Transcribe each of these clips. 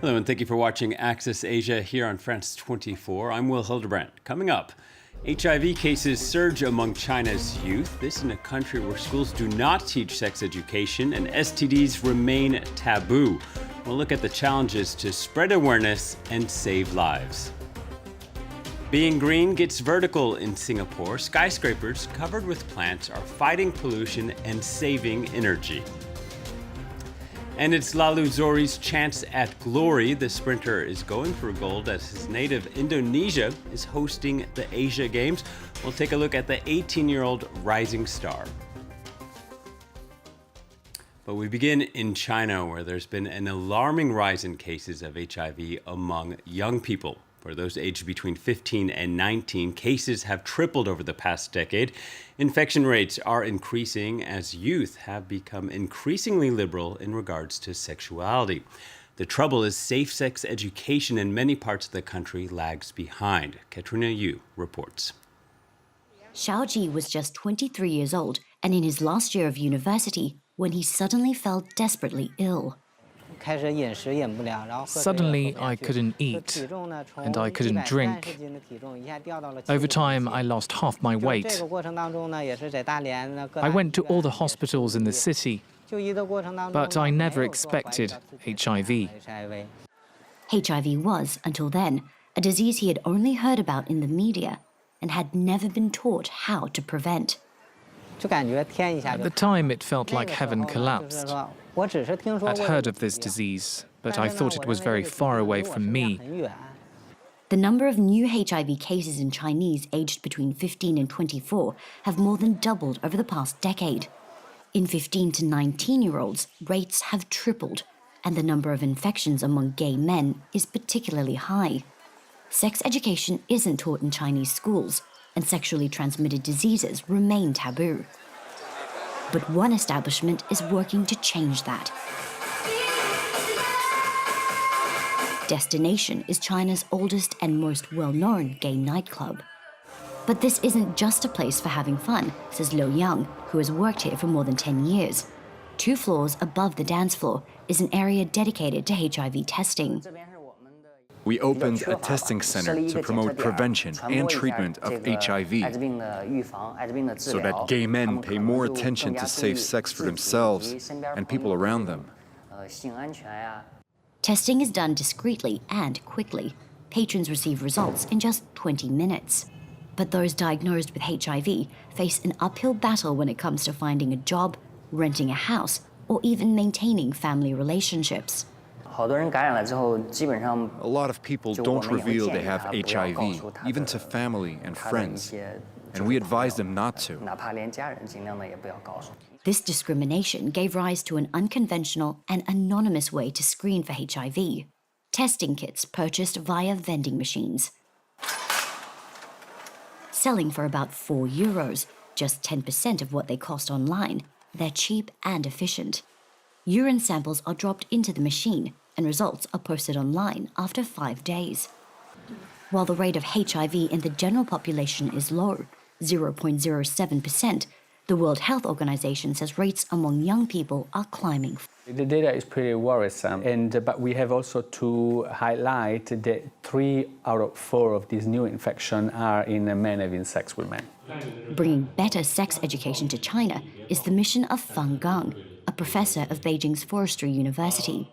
Hello, and thank you for watching Access Asia here on France 24. I'm Will Hildebrandt. Coming up, HIV cases surge among China's youth. This in a country where schools do not teach sex education and STDs remain taboo. We'll look at the challenges to spread awareness and save lives. Being green gets vertical in Singapore. Skyscrapers covered with plants are fighting pollution and saving energy. And it's Lalu Zori's chance at glory. The sprinter is going for gold as his native Indonesia is hosting the Asia Games. We'll take a look at the 18-year-old rising star. But we begin in China, where there's been an alarming rise in cases of HIV among young people. For those aged between 15 and 19, cases have tripled over the past decade. Infection rates are increasing as youth have become increasingly liberal in regards to sexuality. The trouble is safe sex education in many parts of the country lags behind. Katrina Yu reports. Xiao Ji was just 23 years old and in his last year of university when he suddenly fell desperately ill. Suddenly, I couldn't eat, and I couldn't drink. Over time, I lost half my weight. I went to all the hospitals in the city, but I never expected HIV. HIV was, until then, a disease he had only heard about in the media and had never been taught how to prevent. At the time, it felt like heaven collapsed. I'd heard of this disease, but I thought it was very far away from me. The number of new HIV cases in Chinese aged between 15 and 24 have more than doubled over the past decade. In 15 to 19-year-olds, rates have tripled, and the number of infections among gay men is particularly high. Sex education isn't taught in Chinese schools, and sexually transmitted diseases remain taboo. But one establishment is working to change that. Destination is China's oldest and most well-known gay nightclub. But this isn't just a place for having fun, says Liu Yang, who has worked here for more than 10 years. 2 floors above the dance floor is an area dedicated to HIV testing. We opened a testing center to promote prevention and treatment of HIV so that gay men pay more attention to safe sex for themselves and people around them. Testing is done discreetly and quickly. Patrons receive results in just 20 minutes. But those diagnosed with HIV face an uphill battle when it comes to finding a job, renting a house, or even maintaining family relationships. A lot of people don't reveal they have HIV, even to family and friends, and we advise them not to. This discrimination gave rise to an unconventional and anonymous way to screen for HIV. Testing kits purchased via vending machines. Selling for about €4, just 10% of what they cost online, they're cheap and efficient. Urine samples are dropped into the machine, and results are posted online after 5 days. While the rate of HIV in the general population is low, 0.07%, the World Health Organization says rates among young people are climbing. The data is pretty worrisome, but we have also to highlight that 3 out of 4 of these new infections are in men having sex with men. Bringing better sex education to China is the mission of Fang Gang, a professor of Beijing's Forestry University.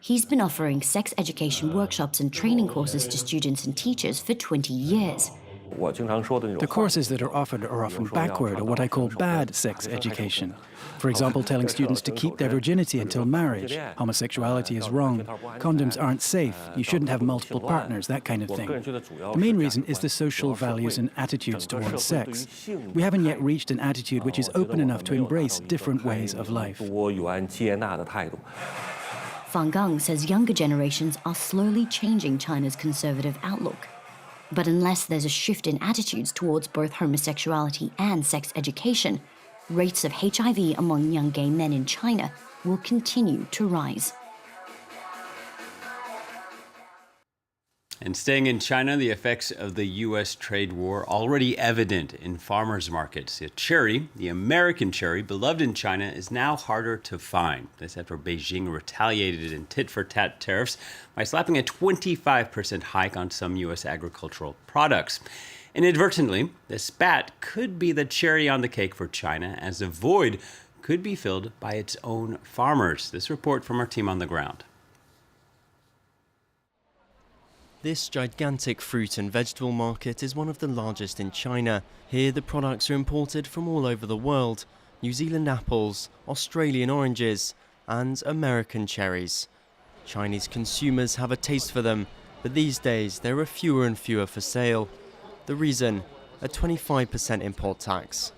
He's been offering sex education workshops and training courses to students and teachers for 20 years. The courses that are offered are often backward, or what I call bad sex education. For example, telling students to keep their virginity until marriage. Homosexuality is wrong. Condoms aren't safe. You shouldn't have multiple partners, that kind of thing. The main reason is the social values and attitudes towards sex. We haven't yet reached an attitude which is open enough to embrace different ways of life. Fang Gang says younger generations are slowly changing China's conservative outlook. But unless there's a shift in attitudes towards both homosexuality and sex education, rates of HIV among young gay men in China will continue to rise. And staying in China, the effects of the U.S. trade war already evident in farmers' markets. A cherry, the American cherry, beloved in China, is now harder to find. This after Beijing retaliated in tit-for-tat tariffs by slapping a 25% hike on some U.S. agricultural products. Inadvertently, the spat could be the cherry on the cake for China, as the void could be filled by its own farmers. This report from our team on the ground. This gigantic fruit and vegetable market is one of the largest in China. Here the products are imported from all over the world. New Zealand apples, Australian oranges and American cherries. Chinese consumers have a taste for them, but these days there are fewer and fewer for sale. The reason? A 25% import tax.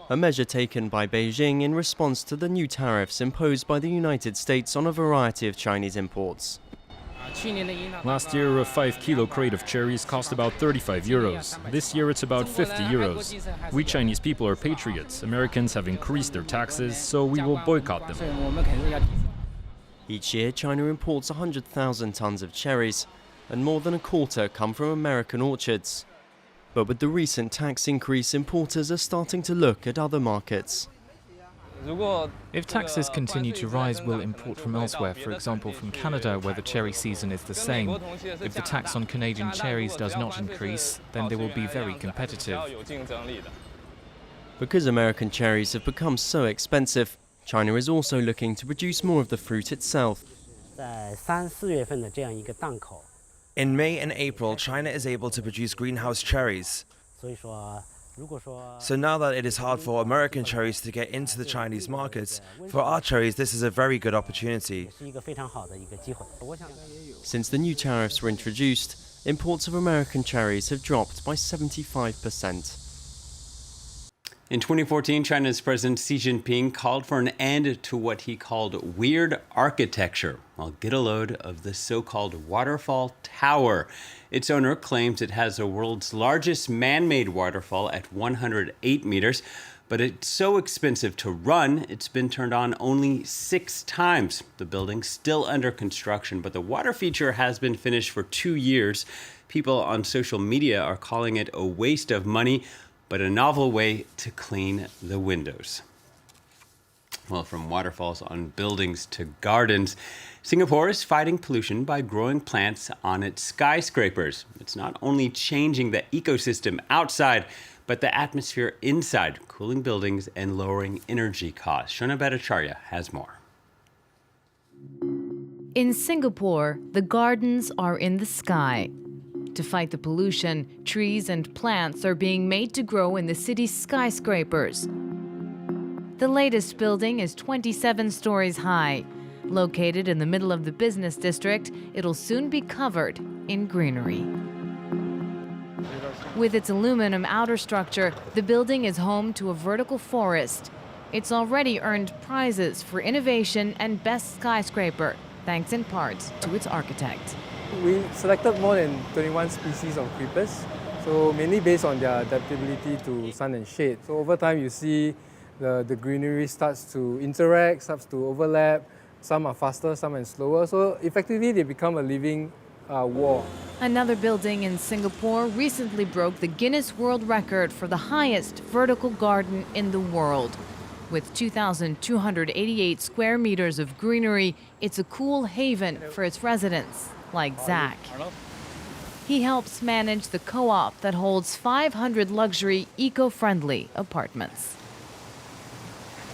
A measure taken by Beijing in response to the new tariffs imposed by the United States on a variety of Chinese imports. Last year, a 5-kilo crate of cherries cost about 35 euros. This year, it's about 50 euros. We Chinese people are patriots. Americans have increased their taxes, so we will boycott them. Each year, China imports 100,000 tons of cherries, and more than a quarter come from American orchards. But with the recent tax increase, importers are starting to look at other markets. If taxes continue to rise, we'll import from elsewhere, for example from Canada, where the cherry season is the same. If the tax on Canadian cherries does not increase, then they will be very competitive. Because American cherries have become so expensive, China is also looking to produce more of the fruit itself. In May and April, China is able to produce greenhouse cherries. So now that it is hard for American cherries to get into the Chinese markets, for our cherries this is a very good opportunity. Since the new tariffs were introduced, imports of American cherries have dropped by 75%. In 2014, China's President Xi Jinping called for an end to what he called weird architecture. Well, get a load of the so-called Waterfall Tower. Its owner claims it has the world's largest man-made waterfall at 108 meters, but it's so expensive to run, it's been turned on only 6 times. The building's still under construction, but the water feature has been finished for 2 years. People on social media are calling it a waste of money, but a novel way to clean the windows. Well, from waterfalls on buildings to gardens, Singapore is fighting pollution by growing plants on its skyscrapers. It's not only changing the ecosystem outside, but the atmosphere inside, cooling buildings and lowering energy costs. Shona Bhattacharya has more. In Singapore, the gardens are in the sky. To fight the pollution, trees and plants are being made to grow in the city's skyscrapers. The latest building is 27 stories high. Located in the middle of the business district, it'll soon be covered in greenery. With its aluminum outer structure, the building is home to a vertical forest. It's already earned prizes for innovation and best skyscraper, thanks in part to its architect. We selected more than 21 species of creepers, so mainly based on their adaptability to sun and shade. So over time you see the greenery starts to interact, starts to overlap. Some are faster, some are slower. So effectively they become a living wall. Another building in Singapore recently broke the Guinness World Record for the highest vertical garden in the world. With 2,288 square meters of greenery, it's a cool haven for its residents, like Zach. He helps manage the co-op that holds 500 luxury, eco-friendly apartments.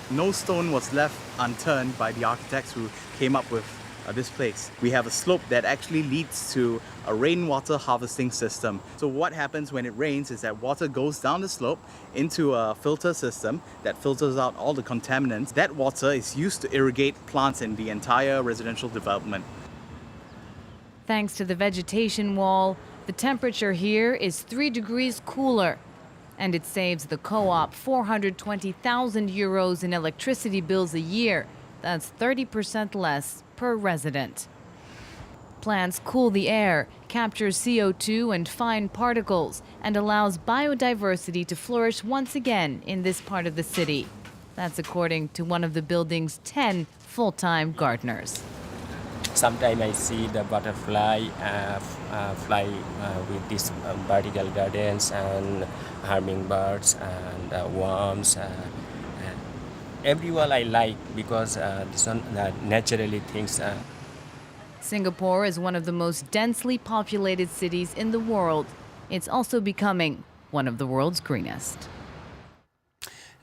No stone was left unturned by the architects who came up with this place. We have a slope that actually leads to a rainwater harvesting system. So what happens when it rains is that water goes down the slope into a filter system that filters out all the contaminants. That water is used to irrigate plants in the entire residential development. Thanks to the vegetation wall, the temperature here is 3 degrees cooler. And it saves the co-op 420,000 euros in electricity bills a year. That's 30% less per resident. Plants cool the air, capture CO2 and fine particles, and allows biodiversity to flourish once again in this part of the city. That's according to one of the building's 10 full-time gardeners. Sometimes I see the butterfly fly with these vertical gardens and hummingbirds and worms. Everyone I like because this one naturally things. Singapore is one of the most densely populated cities in the world. It's also becoming one of the world's greenest.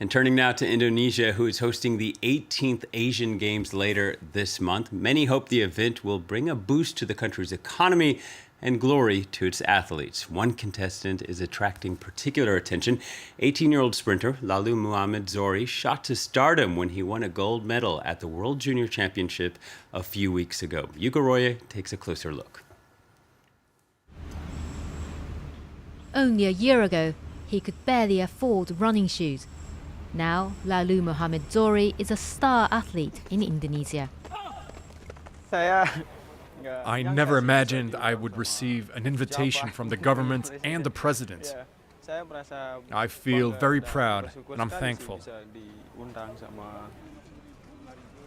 And turning now to Indonesia, who is hosting the 18th Asian Games later this month. Many hope the event will bring a boost to the country's economy and glory to its athletes. One contestant is attracting particular attention. 18-year-old sprinter Lalu Muhammad Zohri shot to stardom when he won a gold medal at the World Junior Championship a few weeks ago. Yuka Roya takes a closer look. Only a year ago, he could barely afford running shoes. Now, Lalu Muhammad Zohri is a star athlete in Indonesia. I never imagined I would receive an invitation from the government and the president. I feel very proud and I'm thankful.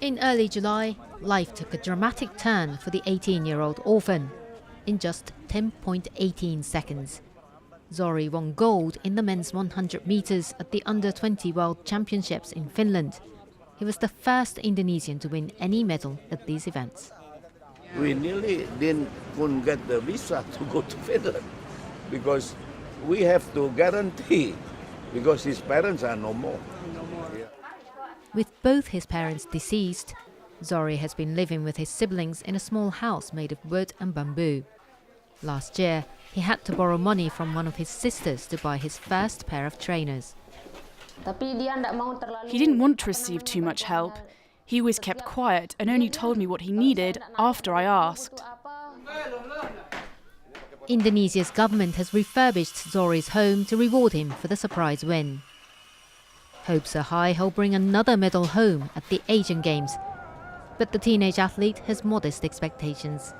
In early July, life took a dramatic turn for the 18-year-old orphan. In just 10.18 seconds, Zohri won gold in the men's 100 meters at the Under-20 World Championships in Finland. He was the first Indonesian to win any medal at these events. We nearly couldn't get the visa to go to Finland because we have to guarantee because his parents are no more. With both his parents deceased, Zohri has been living with his siblings in a small house made of wood and bamboo. Last year, he had to borrow money from one of his sisters to buy his first pair of trainers. He didn't want to receive too much help. He always kept quiet and only told me what he needed after I asked. Indonesia's government has refurbished Zohri's home to reward him for the surprise win. Hopes are high he'll bring another medal home at the Asian Games, but the teenage athlete has modest expectations.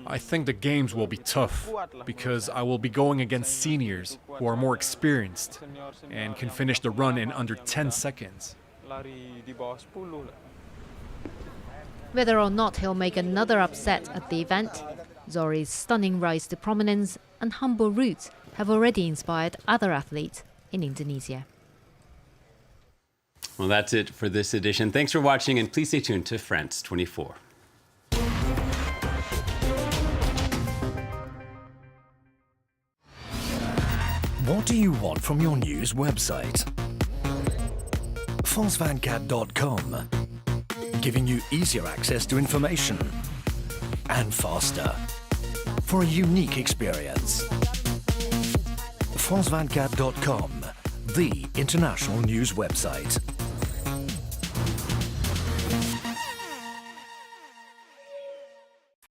I think the games will be tough because I will be going against seniors who are more experienced and can finish the run in under 10 seconds. Whether or not he'll make another upset at the event, Zohri's stunning rise to prominence and humble roots have already inspired other athletes in Indonesia. Well, that's it for this edition. Thanks for watching, and please stay tuned to France 24. What do you want from your news website? France24.com, giving you easier access to information and faster for a unique experience. France24.com, the international news website.